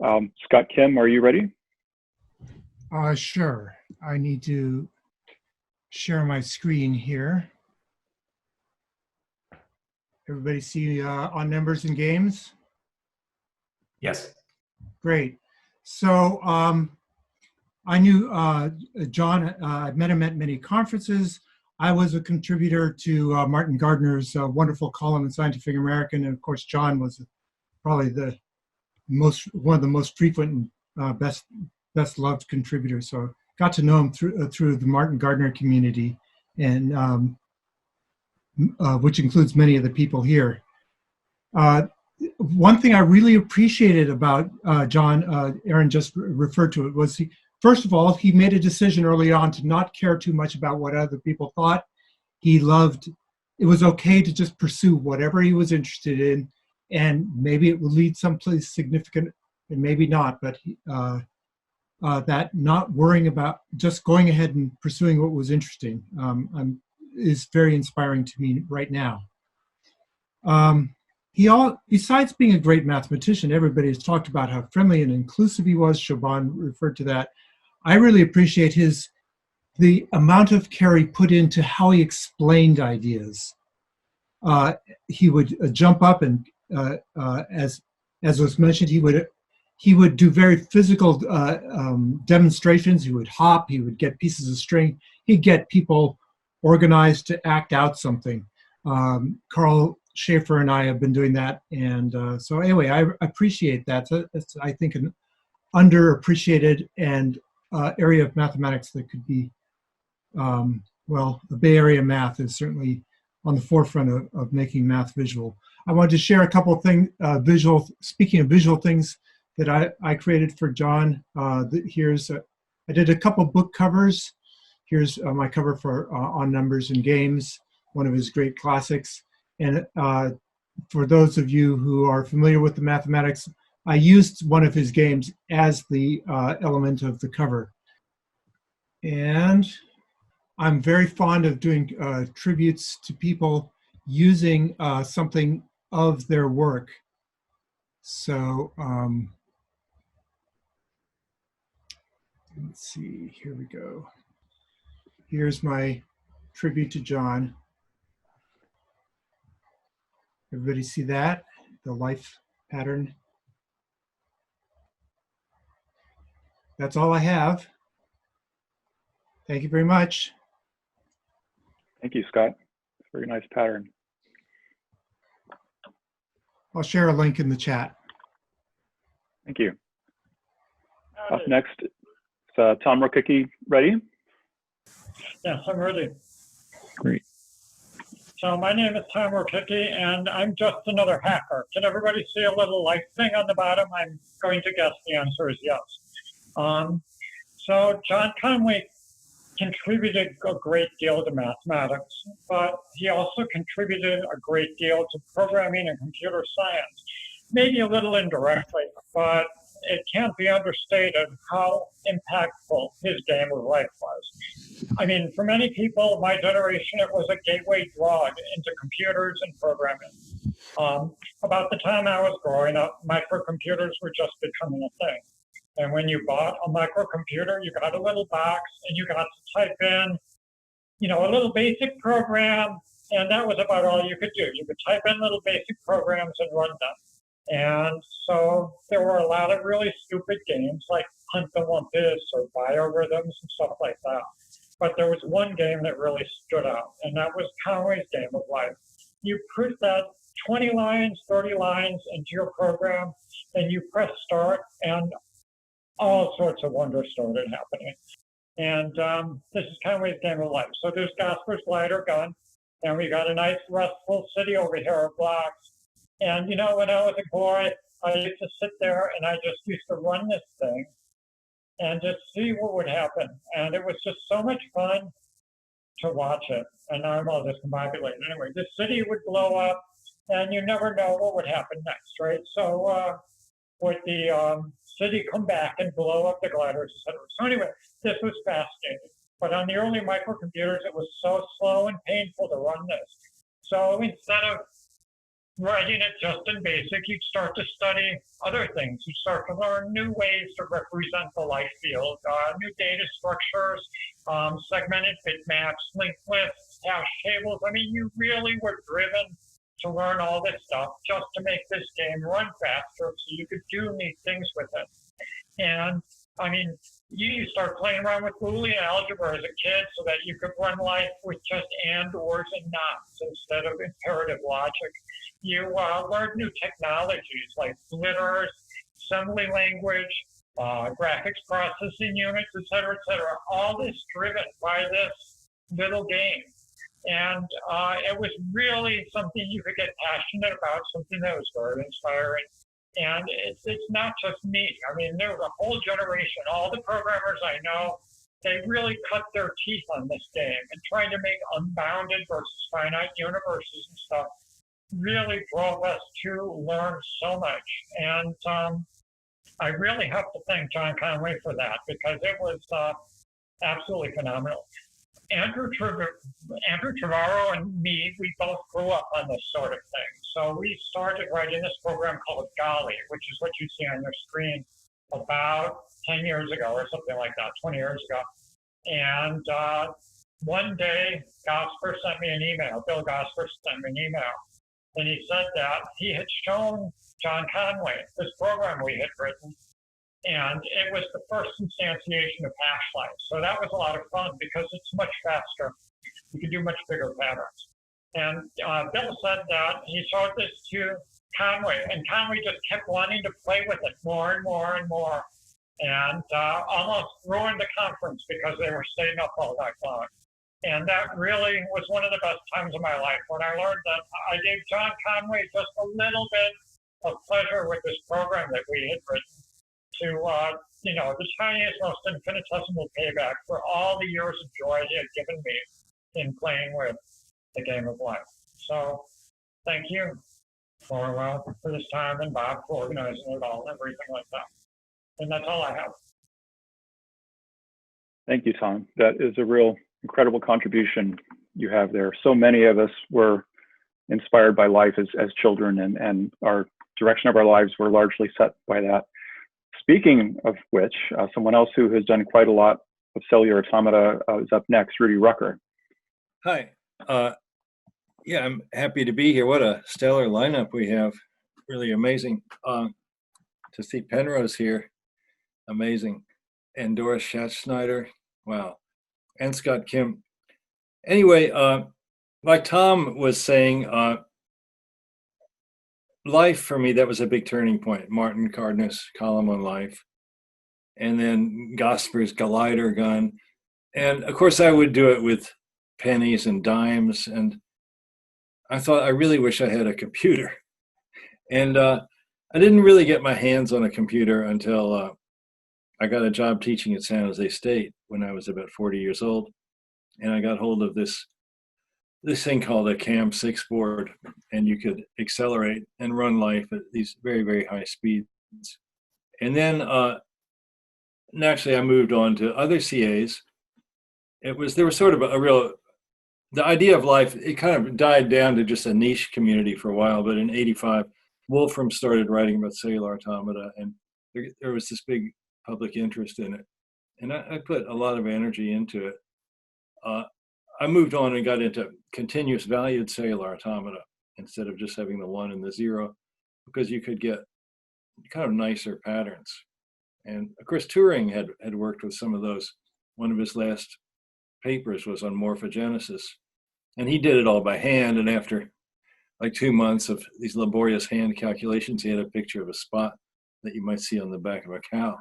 Scott Kim, are you ready? Sure. I need to share my screen here. Everybody see on numbers and games? Yes. Great. So I knew John. I've met him at many conferences. I was a contributor to Martin Gardner's wonderful column in Scientific American, and of course, John was probably one of the most frequent and best loved contributors. So got to know him through the Martin Gardner community, and which includes many of the people here. One thing I really appreciated about John, Aaron just referred to it, was first of all, he made a decision early on to not care too much about what other people thought. It was okay to just pursue whatever he was interested in, and maybe it would lead someplace significant, and maybe not, but that not worrying about, just going ahead and pursuing what was interesting is very inspiring to me right now. Besides being a great mathematician, everybody has talked about how friendly and inclusive he was. Siobhan referred to that. I really appreciate the amount of care he put into how he explained ideas. He would jump up and, as was mentioned, he would do very physical demonstrations. He would hop. He would get pieces of string. He'd get people organized to act out something. Karl Schaffer and I have been doing that, and so anyway, I appreciate that. It's, I think, an underappreciated and area of mathematics that could be, well, the Bay Area math is certainly on the forefront of making math visual. I wanted to share a couple of things, speaking of visual things that I created for John. I did a couple book covers. Here's my cover for On Numbers and Games, one of his great classics. And for those of you who are familiar with the mathematics, I used one of his games as the element of the cover. And I'm very fond of doing tributes to people using something of their work. So let's see, here we go. Here's my tribute to John. Everybody see that? The life pattern. That's all I have. Thank you very much. Thank you, Scott. It's a very nice pattern. I'll share a link in the chat. Thank you. Up next, Tom Rokicki. Ready? Yes, I'm ready. Great. So my name is Chaim Rokicki, and I'm just another hacker. Can everybody see a little light thing on the bottom? I'm going to guess the answer is yes. So John Conway contributed a great deal to mathematics, but he also contributed a great deal to programming and computer science, maybe a little indirectly, but it can't be understated how impactful his game of life was. I mean, for many people, my generation, it was a gateway drug into computers and programming. About the time I was growing up, microcomputers were just becoming a thing. And when you bought a microcomputer, you got a little box and you got to type in, a little basic program, and that was about all you could do. You could type in little basic programs and run them. And so there were a lot of really stupid games like Hunt the Lumpus or biorhythms and stuff like that. But there was one game that really stood out, and that was Conway's game of life. You put that 20 lines, 30 lines into your program, and you press start, and all sorts of wonders started happening. And this is Conway's game of life. So there's Gasper's glider gun, and we got a nice restful city over here of blocks. And when I was a boy, I used to sit there and I just used to run this thing and just see what would happen. And it was just so much fun to watch it. And now I'm all discombobulated. Anyway, the city would blow up and you never know what would happen next, right? So would the city come back and blow up the gliders, etc. So anyway, this was fascinating. But on the early microcomputers, it was so slow and painful to run this. So instead of writing it just in BASIC, you'd start to study other things. You'd start to learn new ways to represent the life field, new data structures, segmented bitmaps, linked lists, hash tables. I mean, you really were driven to learn all this stuff just to make this game run faster so you could do neat things with it. And I mean, you start playing around with Boolean algebra as a kid so that you could run life with just and, ors, and nots instead of imperative logic. You learned new technologies like splitters, assembly language, graphics processing units, et cetera, all this driven by this little game. And it was really something you could get passionate about, something that was very inspiring. And it's not just me. I mean, there was a whole generation, all the programmers I know, they really cut their teeth on this game and trying to make unbounded versus finite universes and stuff really drove us to learn so much. And I really have to thank John Conway for that because it was absolutely phenomenal. Andrew Trevorrow and me, we both grew up on this sort of thing. So we started writing this program called Golly, which is what you see on your screen, about 10 years ago or something like that, 20 years ago. And one day, Gosper sent me an email, Bill Gosper sent me an email, and he said that he had shown John Conway this program we had written, and it was the first instantiation of hash life. So that was a lot of fun because it's much faster. You can do much bigger patterns. And Bill said that he showed this to Conway, and Conway just kept wanting to play with it more and more and more, and almost ruined the conference because they were staying up all night long. And that really was one of the best times of my life when I learned that I gave John Conway just a little bit of pleasure with this program that we had written to, the tiniest, most infinitesimal payback for all the years of joy he had given me in playing with the game of life. So thank you for this time, and Bob for organizing it all and everything like that. And that's all I have. Thank you, Tom. That is a real incredible contribution you have there. So many of us were inspired by life as children, and our direction of our lives were largely set by that. Speaking of which, someone else who has done quite a lot of cellular automata is up next, Rudy Rucker. Hi. Yeah, I'm happy to be here. What a stellar lineup we have. Really amazing. To see Penrose here, amazing. And Doris Schattschneider, wow. And Scott Kim. Anyway, like Tom was saying, life for me, that was a big turning point. Martin Gardner's column on life. And then Gosper's Collider gun. And of course I would do it with pennies and dimes. And I thought, I really wish I had a computer. And I didn't really get my hands on a computer until I got a job teaching at San Jose State when I was about 40 years old. And I got hold of this thing called a CAM6 board, and you could accelerate and run life at these very, very high speeds. And then naturally I moved on to other CAs. There was sort of the idea of life, it kind of died down to just a niche community for a while, but in '85, Wolfram started writing about cellular automata, and there was this big public interest in it. And I put a lot of energy into it. I moved on and got into continuous valued cellular automata instead of just having the 1 and the 0, because you could get kind of nicer patterns. And of course, Turing had worked with some of those. One of his last papers was on morphogenesis, and he did it all by hand. And after like 2 months of these laborious hand calculations, he had a picture of a spot that you might see on the back of a cow,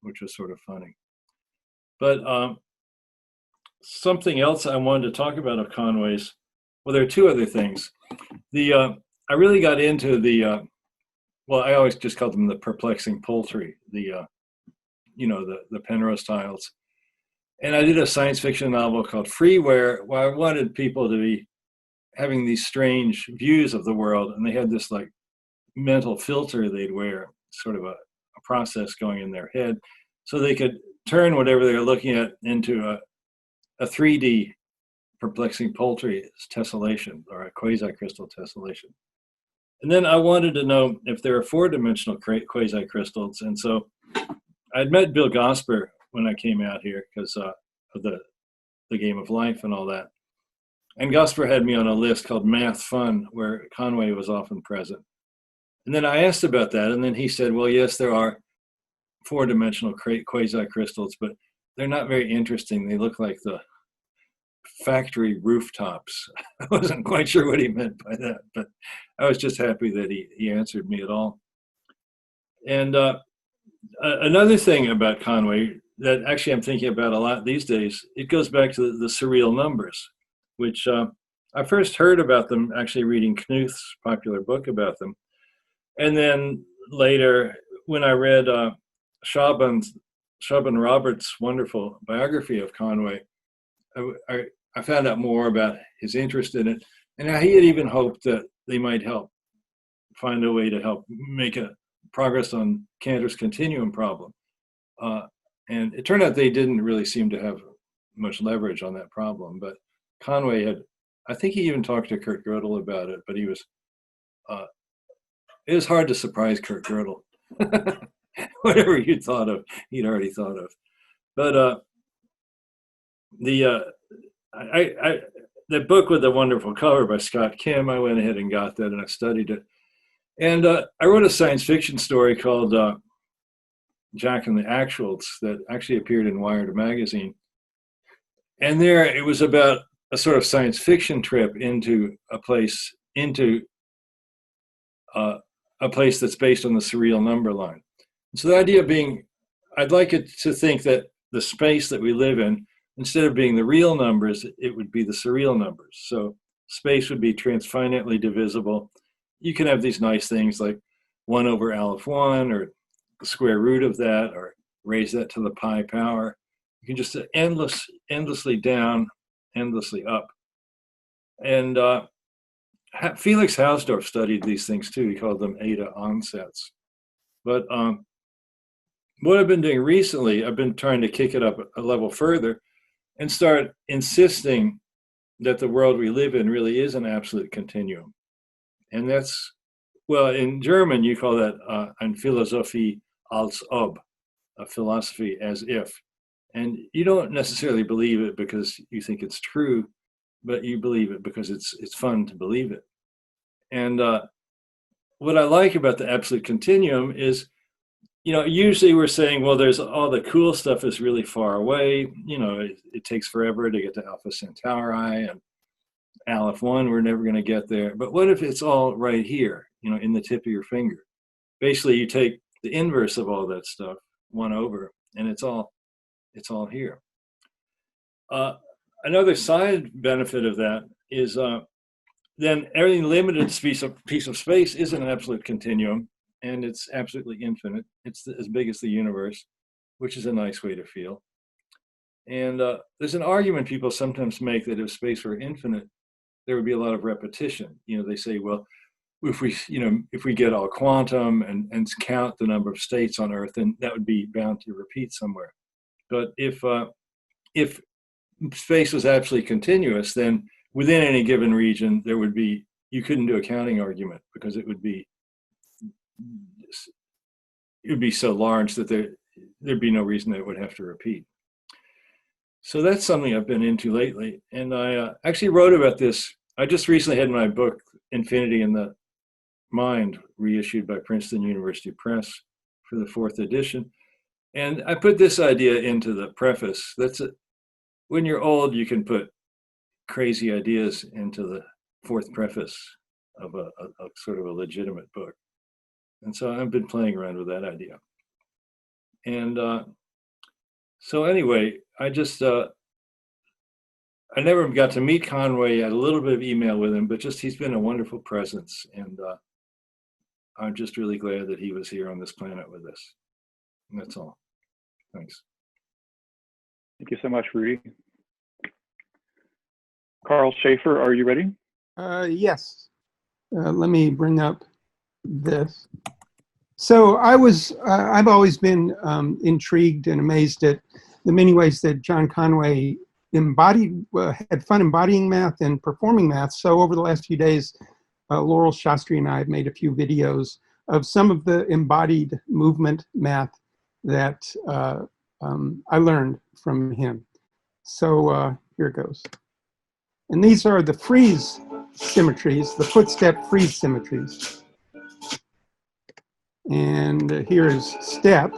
which was sort of funny. But something else I wanted to talk about of Conway's, well, there are two other things. I really got into well, I always just called them the perplexing poultry, the Penrose tiles. And I did a science fiction novel called Free, where I wanted people to be having these strange views of the world, and they had this like mental filter they'd wear, sort of a process going in their head, so they could turn whatever they're looking at into a 3D perplexing poultry tessellation, or a quasi-crystal tessellation. And then I wanted to know if there are four-dimensional quasi-crystals. And so I'd met Bill Gosper when I came out here because of the Game of Life and all that. And Gosper had me on a list called Math Fun, where Conway was often present. And then I asked about that, and then he said, well, yes, there are four-dimensional quasi-crystals, but they're not very interesting. They look like the factory rooftops. I wasn't quite sure what he meant by that, but I was just happy that he answered me at all. And another thing about Conway that actually I'm thinking about a lot these days, it goes back to the surreal numbers, which I first heard about them actually reading Knuth's popular book about them. And then later, when I read Siobhan Roberts' wonderful biography of Conway, I found out more about his interest in it, and how he had even hoped that they might help find a way to help make a progress on Cantor's continuum problem. And it turned out they didn't really seem to have much leverage on that problem, but Conway had, I think he even talked to Kurt Gödel about it, but he was, it was hard to surprise Kurt Gödel. Whatever you thought of, he'd already thought of. But the book with the wonderful cover by Scott Kim, I went ahead and got that and I studied it. And I wrote a science fiction story called Jack and the Actuals that actually appeared in Wired magazine. And there it was about a sort of science fiction trip into a place that's based on the surreal number line. So the idea being, I'd like it to think that the space that we live in, instead of being the real numbers, it would be the surreal numbers. So space would be transfinitely divisible. You can have these nice things like 1 over Aleph 1 or the square root of that, or raise that to the pi power. You can just endlessly down, endlessly up. And Felix Hausdorff studied these things too. He called them eta onsets. But what I've been doing recently, I've been trying to kick it up a level further and start insisting that the world we live in really is an absolute continuum. And that's, well, in German, you call that ein Philosophie als ob, a philosophy as if. And you don't necessarily believe it because you think it's true, but you believe it because it's fun to believe it. And what I like about the absolute continuum is, you know, usually we're saying, well, there's all the cool stuff is really far away. You know, it takes forever to get to Alpha Centauri, and Aleph 1, we're never going to get there. But what if it's all right here, you know, in the tip of your finger? Basically, you take the inverse of all that stuff, 1 over, and it's all here. Another side benefit of that is then everything limited piece of space is an absolute continuum, and it's absolutely infinite. It's as big as the universe, which is a nice way to feel. And there's an argument people sometimes make that if space were infinite, there would be a lot of repetition. You know, they say, well, if we get all quantum and count the number of states on Earth, then that would be bound to repeat somewhere. But if space was absolutely continuous, then within any given region, you couldn't do a counting argument because it would be so large that there'd be no reason that it would have to repeat. So that's something I've been into lately. And I actually wrote about this. I just recently had my book, Infinity in the Mind, reissued by Princeton University Press for the 4th edition. And I put this idea into the preface. That's it. When you're old, you can put crazy ideas into the 4th preface of a sort of a legitimate book. And so I've been playing around with that idea. And so anyway, I never got to meet Conway. I had a little bit of email with him, but he's been a wonderful presence. And I'm just really glad that he was here on this planet with us. And that's all. Thanks. Thank you so much, Rudy. Karl Schaffer, are you ready? Yes. Let me bring up this. So I've always been intrigued and amazed at the many ways that John Conway had fun embodying math and performing math. So over the last few days, Laurel Shastri and I have made a few videos of some of the embodied movement math that I learned from him. So here it goes. And these are the freeze symmetries, the footstep freeze symmetries. And here is step.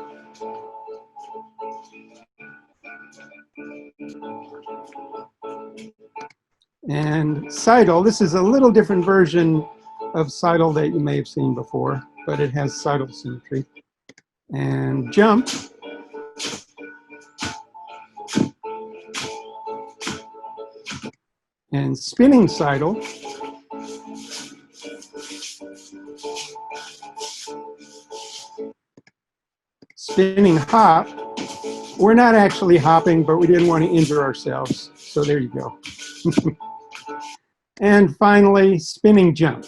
And sidle, this is a little different version of sidle that you may have seen before, but it has sidle symmetry. And jump. And spinning sidle. Spinning hop. We're not actually hopping, but we didn't want to injure ourselves. So there you go. And finally, spinning jump.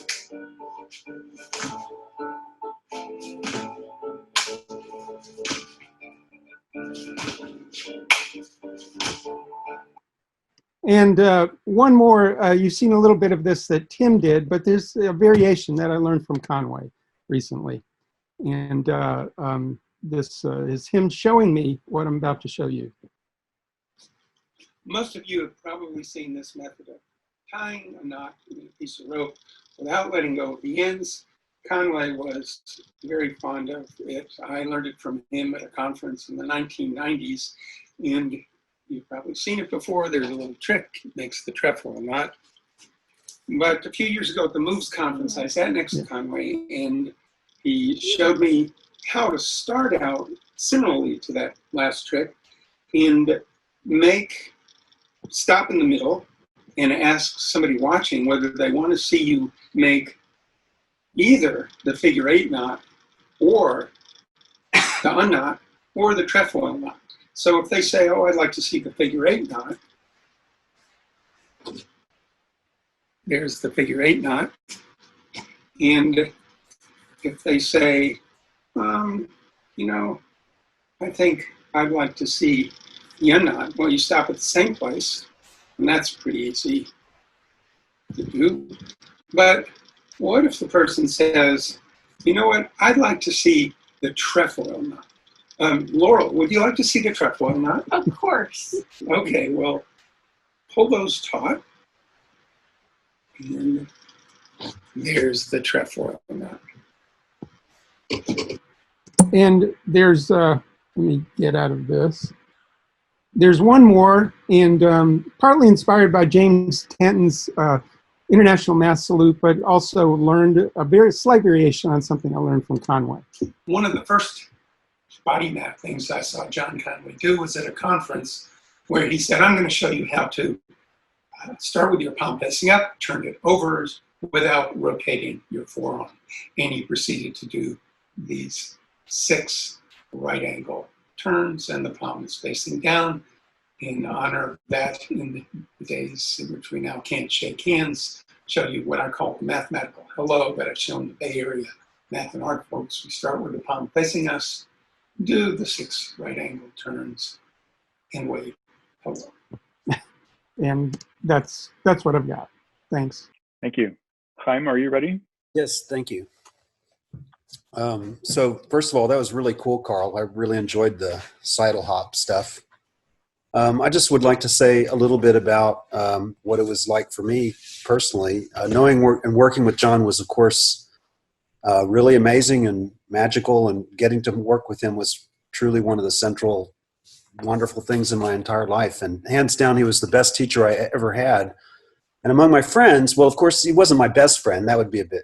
And one more, you've seen a little bit of this that Tim did, but there's a variation that I learned from Conway recently. And this is him showing me what I'm about to show you. Most of you have probably seen this method of tying a knot in a piece of rope without letting go of the ends. Conway was very fond of it. I learned it from him at a conference in the 1990s, and you've probably seen it before. There's a little trick, it makes the trefoil knot. But a few years ago at the Moves conference, I sat next to Conway, and he showed me how to start out similarly to that last trick and stop in the middle and ask somebody watching whether they want to see you make either the figure-8 knot or the unknot or the trefoil knot. So if they say, oh, I'd like to see the figure-8 knot, there's the figure-8 knot. And if they say, you know, I think I'd like to see the unknot, well, you stop at the same place, and that's pretty easy to do. But what if the person says, you know what, I'd like to see the trefoil knot. Laurel, would you like to see the trefoil knot? Of course. Okay, well, pull those taut. And there's the trefoil knot. And there's, let me get out of this. There's one more, and partly inspired by James Tanton's International Math Salute, but also learned a very slight variation on something I learned from Conway. One of the first body math things I saw John Conway do was at a conference where he said, I'm going to show you how to start with your palm facing up, turn it over without rotating your forearm. And he proceeded to do these 6 right angle turns, and the palm is facing down. In honor of that, in the days in which we now can't shake hands, show you what I call the mathematical hello that I've shown the Bay Area math and art folks. We start with the palm facing us, do the 6 right angle turns, and wave hello. And that's what I've got. Thanks. Thank you. Chaim, are you ready? Yes, thank you. So first of all, that was really cool, Karl. I really enjoyed the sidle hop stuff. I just would like to say a little bit about what it was like for me personally. Knowing and working with John was, of course, really amazing and magical, and getting to work with him was truly one of the central wonderful things in my entire life. And hands down, he was the best teacher I ever had. And among my friends, well, of course, he wasn't my best friend. That would be a bit,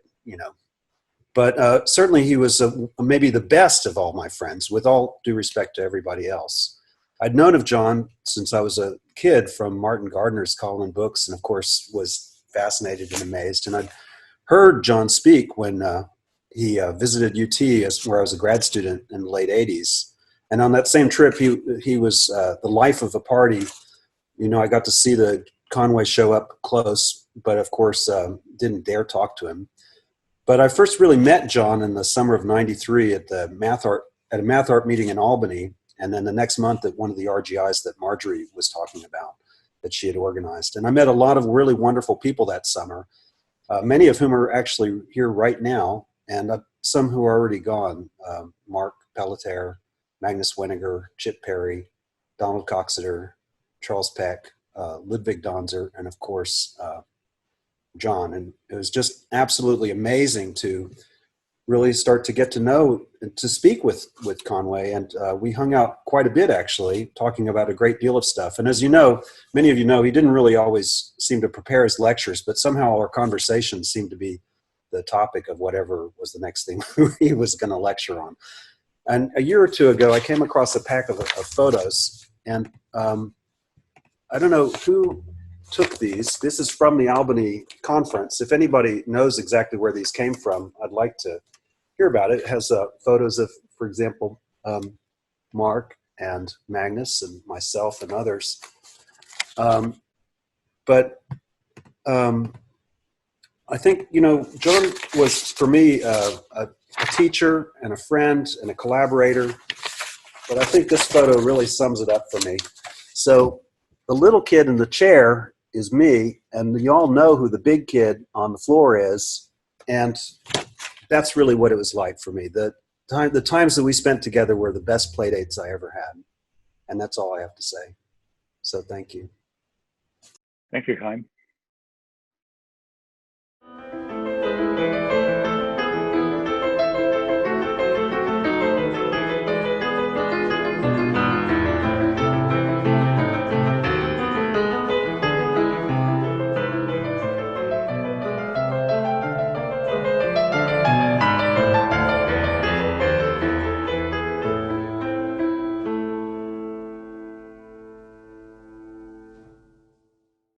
but certainly he was maybe the best of all my friends, with all due respect to everybody else. I'd known of John since I was a kid from Martin Gardner's Colin books, and of course was fascinated and amazed. And I'd heard John speak when he visited UT where I was a grad student in the late 80s. And on that same trip, he was the life of the party. I got to see the Conway show up close, but of course didn't dare talk to him. But I first really met John in the summer of '93 at a math art meeting in Albany, and then the next month at one of the RGIs that Marjorie was talking about that she had organized. And I met a lot of really wonderful people that summer. many of whom are actually here right now, and some who are already gone. Mark Pelletier, Magnus Weniger, Chip Perry, Donald Coxeter, Charles Peck, Ludwig Donzer, and of course, John. And it was just absolutely amazing to really start to get to know and to speak with Conway. And we hung out quite a bit, actually, talking about a great deal of stuff. And as you know, many of you know, he didn't really always seem to prepare his lectures, but somehow our conversations seemed to be the topic of whatever was the next thing he was going to lecture on. And a year or two ago, I came across a pack of photos, and I don't know who took these. This is from the Albany conference. If anybody knows exactly where these came from, I'd like to hear about it. It has photos of, for example, Mark and Magnus and myself and others. But I think, you know, John was, for me, a teacher and a friend and a collaborator. But I think this photo really sums it up for me. So the little kid in the chair is me, and you all know who the big kid on the floor is. And that's really what it was like for me. The times that we spent together were the best play dates I ever had. And that's all I have to say. So thank you. Thank you, Chaim.